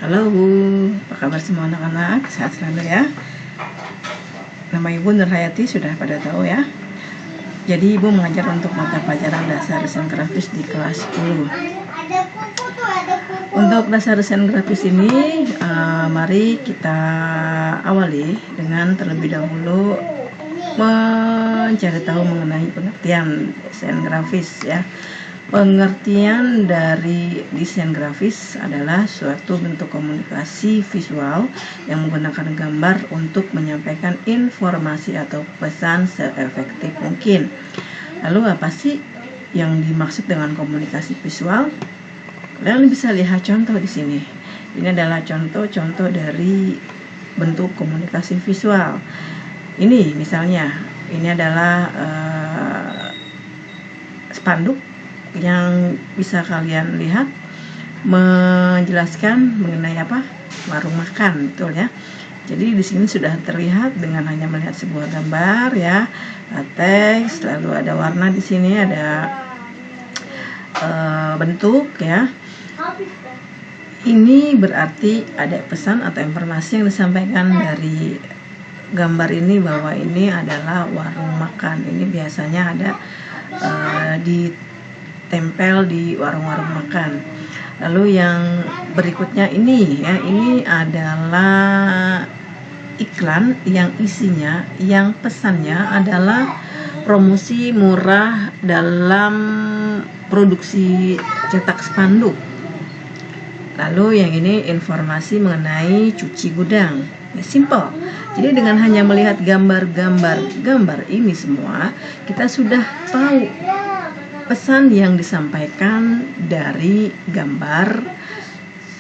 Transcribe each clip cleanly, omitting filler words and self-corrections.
Halo Bu, apa kabar semua anak-anak? Sehat selalu ya. Nama Ibu Nurhayati sudah pada tahu ya. Jadi Ibu mengajar untuk mata pelajaran dasar desain grafis di kelas 10. Untuk dasar desain grafis ini, mari kita awali dengan terlebih dahulu mencari tahu mengenai pengertian desain grafis ya. Pengertian dari desain grafis adalah suatu bentuk komunikasi visual yang menggunakan gambar untuk menyampaikan informasi atau pesan seefektif mungkin. Lalu apa sih yang dimaksud dengan komunikasi visual? Kalian bisa lihat contoh di sini. Ini adalah contoh-contoh dari bentuk komunikasi visual. Ini misalnya, ini adalah spanduk yang bisa kalian lihat menjelaskan mengenai warung makan, betul ya. Jadi di sini sudah terlihat dengan hanya melihat sebuah gambar ya, teks, lalu ada warna di sini, ada bentuk ya. Ini berarti ada pesan atau informasi yang disampaikan dari gambar ini bahwa ini adalah warung makan. Ini biasanya ada ditempel di warung-warung makan. Lalu yang berikutnya ini ya, ini adalah iklan yang isinya, yang pesannya adalah promosi murah dalam produksi cetak spanduk. Lalu yang ini informasi mengenai cuci gudang. Ya, simple. Jadi dengan hanya melihat gambar ini semua, kita sudah tahu pesan yang disampaikan dari gambar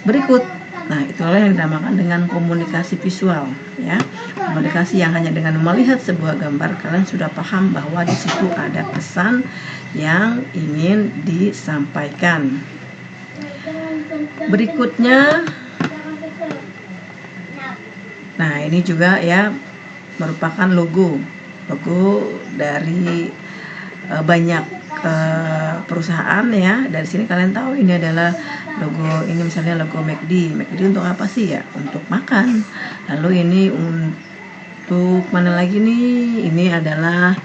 berikut. Nah, itulah yang dinamakan dengan komunikasi visual ya. Komunikasi yang hanya dengan melihat sebuah gambar kalian sudah paham bahwa di situ ada pesan yang ingin disampaikan. Berikutnya, nah ini juga ya merupakan logo dari banyak perusahaan ya. Dari sini kalian tahu ini adalah logo, ini misalnya logo McD. McD untuk apa sih ya? Untuk makan. Lalu ini untuk mana lagi nih? Ini adalah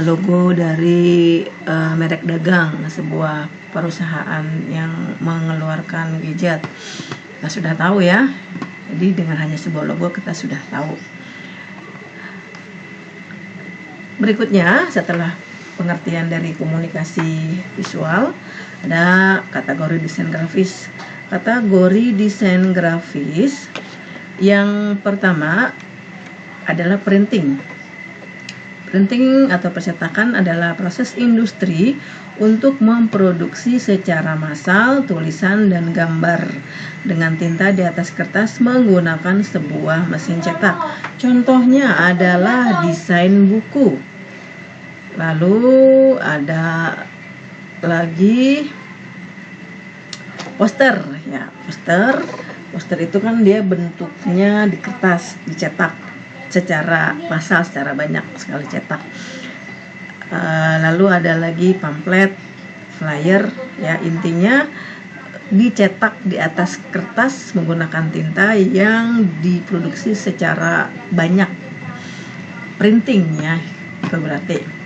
logo dari merek dagang, sebuah perusahaan yang mengeluarkan gadget. Kita sudah tahu ya. Jadi dengan hanya sebuah logo kita sudah tahu. Berikutnya, setelah pengertian dari komunikasi visual, ada kategori desain grafis. Kategori desain grafis yang pertama adalah printing. Printing atau percetakan adalah proses industri untuk memproduksi secara massal tulisan dan gambar dengan tinta di atas kertas menggunakan sebuah mesin cetak. Contohnya adalah desain buku. Lalu ada lagi poster ya. Poster itu kan dia bentuknya di kertas, dicetak secara massal, secara banyak sekali cetak. Lalu ada lagi pamflet, flyer ya, intinya dicetak di atas kertas menggunakan tinta yang diproduksi secara banyak, printing ya, itu berarti.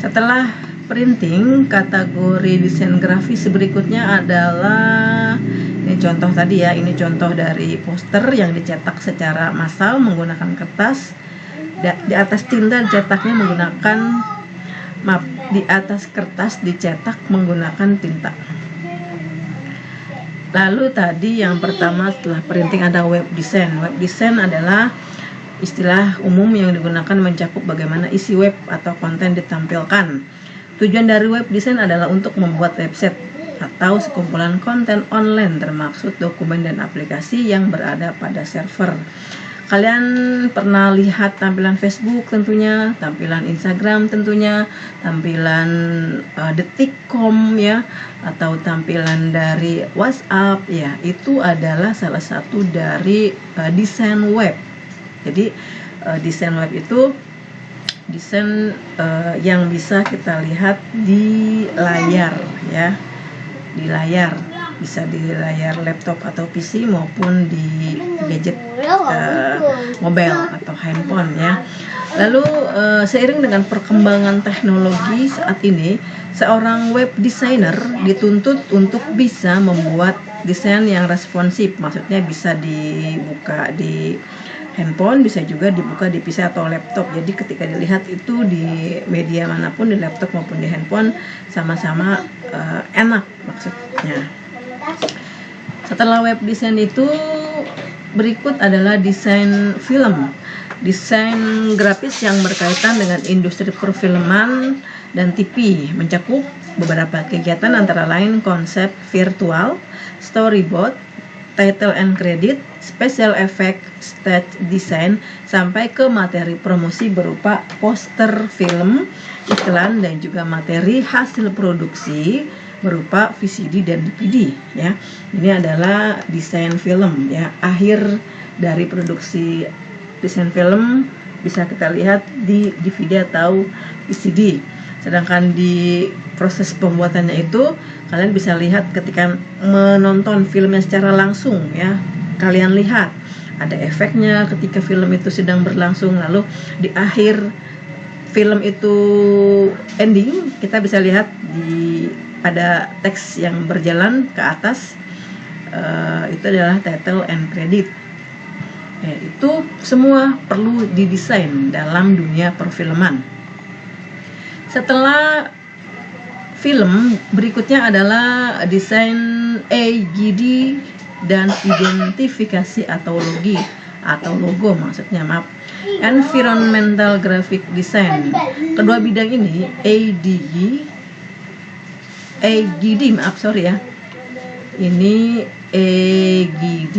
Setelah printing, kategori desain grafis berikutnya adalah, ini contoh tadi ya, ini contoh dari poster yang dicetak secara massal menggunakan kertas. Di atas tinta dicetaknya menggunakan, di atas kertas dicetak menggunakan tinta. Lalu tadi yang pertama setelah printing ada web design. Web design adalah istilah umum yang digunakan mencakup bagaimana isi web atau konten ditampilkan. Tujuan dari web design adalah untuk membuat website atau sekumpulan konten online termaksud dokumen dan aplikasi yang berada pada server. Kalian pernah lihat tampilan Facebook tentunya, tampilan Instagram tentunya, tampilan detik.com ya, atau tampilan dari WhatsApp ya, itu adalah salah satu dari desain web. Jadi desain web itu desain yang bisa kita lihat di layar ya, di layar. bisa di layar laptop atau PC maupun di gadget mobile atau handphone ya. Lalu seiring dengan perkembangan teknologi saat ini, seorang web designer dituntut untuk bisa membuat desain yang responsif, maksudnya bisa dibuka di handphone, bisa juga dibuka di PC atau laptop. Jadi ketika dilihat itu di media manapun, di laptop maupun di handphone, sama-sama enak maksudnya. Setelah web design itu, berikut adalah desain film. Desain grafis yang berkaitan dengan industri perfilman dan TV, mencakup beberapa kegiatan antara lain konsep virtual, storyboard, title and credit, special effect, stage design, sampai ke materi promosi berupa poster film, iklan, dan juga materi hasil produksi berupa VCD dan DVD ya. Ini adalah desain film ya. Akhir dari produksi desain film bisa kita lihat di DVD atau VCD. Sedangkan di proses pembuatannya itu kalian bisa lihat ketika menonton filmnya secara langsung ya. Kalian lihat ada efeknya ketika film itu sedang berlangsung, lalu di akhir film itu ending, kita bisa lihat ada teks yang berjalan ke atas, itu adalah title and credit. Itu semua perlu didesain dalam dunia perfilman. Setelah film, berikutnya adalah desain AGD dan identifikasi atau logo maksudnya, maaf. Environmental Graphic Design. Kedua bidang ini AGD, maaf sorry ya. Ini AGD.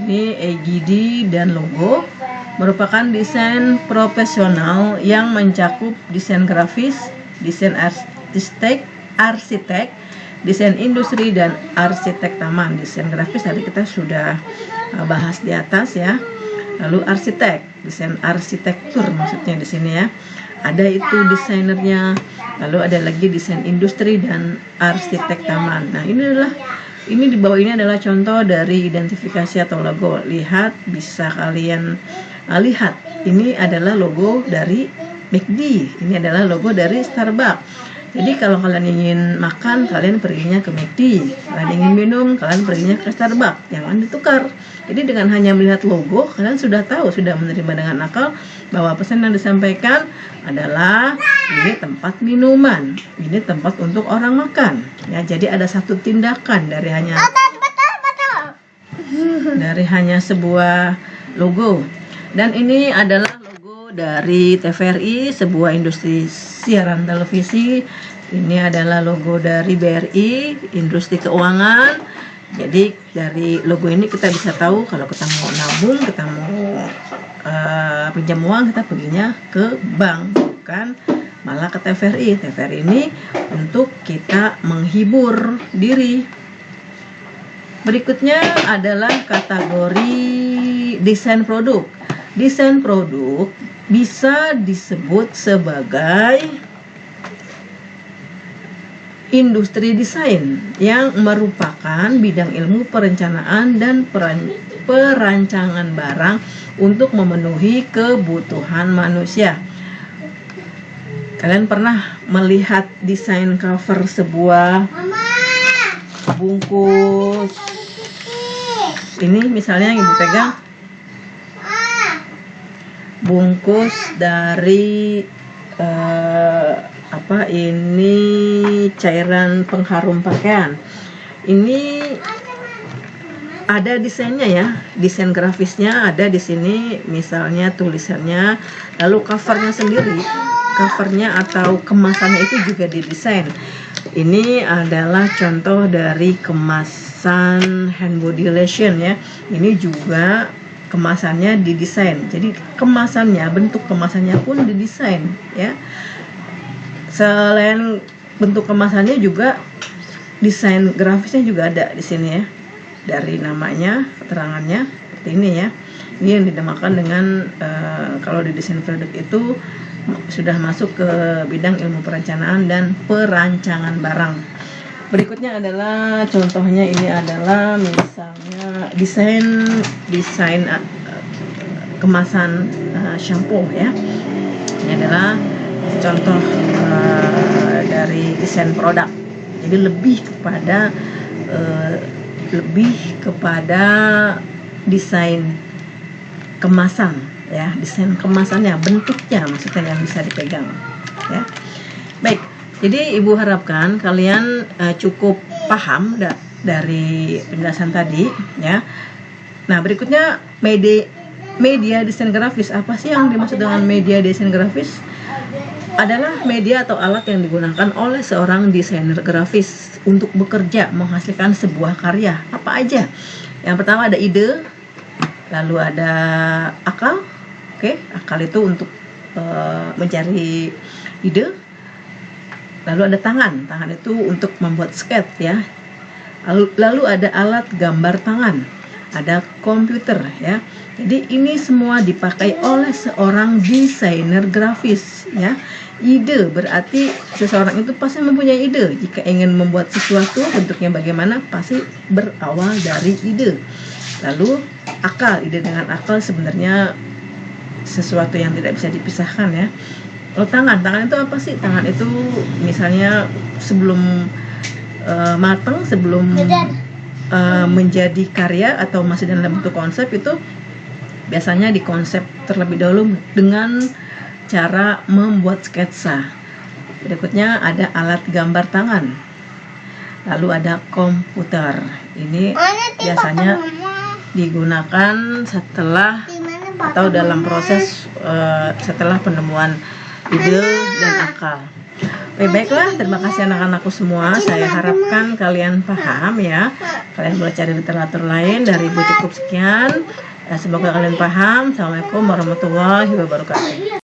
Ini AGD dan logo merupakan desain profesional yang mencakup desain grafis, desain arsitek, desain industri, dan arsitek taman. Desain grafis tadi kita sudah bahas di atas ya. Lalu arsitek, desain arsitektur maksudnya di sini ya. Ada itu desainernya. Lalu ada lagi desain industri dan arsitek taman. Nah, ini di bawah ini adalah contoh dari identifikasi atau logo. Lihat, bisa kalian lihat. Ini adalah logo dari McD. Ini adalah logo dari Starbucks. Jadi kalau kalian ingin makan, kalian perginya ke McD. Kalian ingin minum, kalian perginya ke Starbucks. Jangan ditukar. Jadi dengan hanya melihat logo, kalian sudah tahu, sudah menerima dengan akal bahwa pesan yang disampaikan adalah ini tempat minuman, ini tempat untuk orang makan. Ya, jadi ada satu tindakan dari hanya sebuah logo. Dan ini adalah logo dari TVRI, sebuah industri siaran televisi. Ini adalah logo dari BRI, industri keuangan. Jadi dari logo ini kita bisa tahu kalau kita mau nabung, kita mau pinjam uang, kita perginya ke bank, bukan malah ke TVRI. TVRI ini untuk kita menghibur diri. Berikutnya adalah kategori desain produk. Desain produk bisa disebut sebagai industri desain yang merupakan bidang ilmu perencanaan dan perancangan barang untuk memenuhi kebutuhan manusia. Kalian pernah melihat desain cover sebuah bungkus? Ini misalnya yang ibu pegang bungkus dari ini cairan pengharum pakaian. Ini ada desainnya ya, desain grafisnya ada di sini, misalnya tulisannya, lalu covernya sendiri, covernya atau kemasannya itu juga didesain. Ini adalah contoh dari kemasan hand body lotion ya. Ini juga kemasannya didesain. Jadi kemasannya, bentuk kemasannya pun didesain ya. Selain bentuk kemasannya juga desain grafisnya juga ada di sini ya. Dari namanya, keterangannya seperti ini ya. Ini yang dinamakan dengan kalau di desain produk itu sudah masuk ke bidang ilmu perencanaan dan perancangan barang. Berikutnya adalah contohnya, ini adalah misalnya desain kemasan shampoo ya. Ini adalah contoh dari desain produk. Jadi lebih kepada desain kemasan ya, desain kemasannya, bentuknya maksudnya yang bisa dipegang ya. Baik, jadi Ibu harapkan kalian cukup paham dari penjelasan tadi ya. Nah, berikutnya media desain grafis. Apa sih yang dimaksud dengan media desain grafis? Adalah media atau alat yang digunakan oleh seorang desainer grafis untuk bekerja menghasilkan sebuah karya. Apa aja? Yang pertama ada ide, lalu ada akal. Oke, akal itu untuk mencari ide. Lalu ada tangan itu untuk membuat sketch ya. Lalu ada alat gambar tangan, ada komputer ya. Jadi ini semua dipakai oleh seorang desainer grafis ya. Ide berarti seseorang itu pasti mempunyai ide. Jika ingin membuat sesuatu bentuknya bagaimana, pasti berawal dari ide. Lalu akal, ide dengan akal sebenarnya sesuatu yang tidak bisa dipisahkan ya. Kalau tangan itu apa sih? Tangan itu misalnya sebelum matang, sebelum menjadi karya atau masih dalam bentuk konsep, itu biasanya dikonsep terlebih dahulu dengan cara membuat sketsa. Berikutnya ada alat gambar tangan. Lalu ada komputer. Ini biasanya digunakan setelah atau dalam proses setelah penemuan ide dan akal. Baiklah, terima kasih anak-anakku semua. Saya harapkan kalian paham ya. Kalian boleh cari literatur lain. Dari Ibu cukup sekian. Semoga kalian paham. Assalamualaikum warahmatullahi wabarakatuh.